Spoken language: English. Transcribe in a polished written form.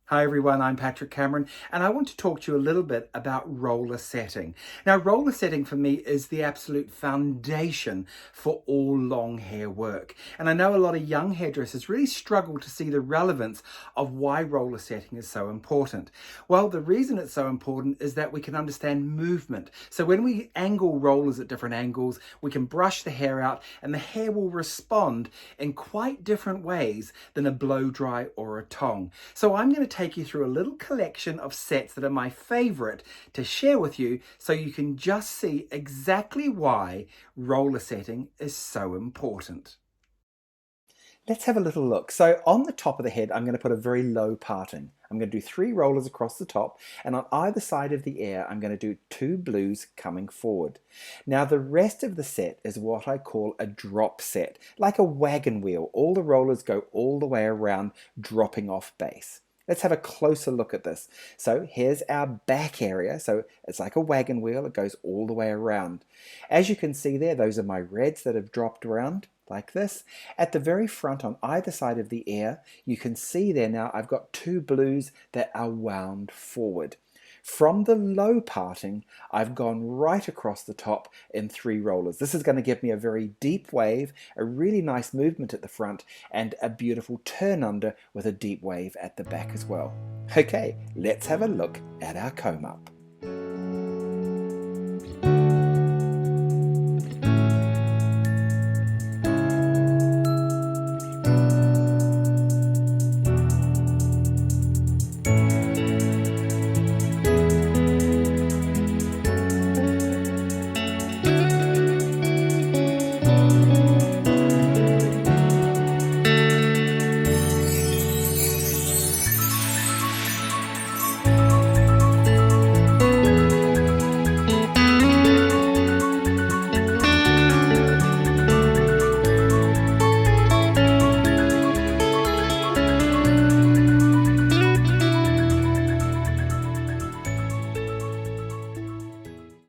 Hi everyone, I'm Patrick Cameron and I want to talk to you a little bit about roller setting. Now, roller setting for me is the absolute foundation for all long hair work. And I know a lot of young hairdressers really struggle to see the relevance of why roller setting is so important. Well, the reason it's so important is that we can understand movement. So when we angle rollers at different angles, we can brush the hair out and the hair will respond in quite different ways than a blow dry or a tong. So I'm going to take you through a little collection of sets that are my favorite to share with you so you can just see exactly why roller setting is so important. Let's have a little look. So on the top of the head, I'm going to put a very low parting. I'm going to do 3 rollers across the top, and on either side of the ear, I'm going to do 2 blues coming forward. Now, the rest of the set is what I call a drop set, like a wagon wheel. All the rollers go all the way around, dropping off base. Let's have a closer look at this. So here's our back area. So it's like a wagon wheel. It goes all the way around. As you can see there, those are my reds that have dropped around like this. At the very front on either side of the ear, you can see there now I've got 2 blues that are wound forward. From the low parting, I've gone right across the top in 3 rollers. This is going to give me a very deep wave, a really nice movement at the front, and a beautiful turn under with a deep wave at the back as well. Okay, let's have a look at our comb up.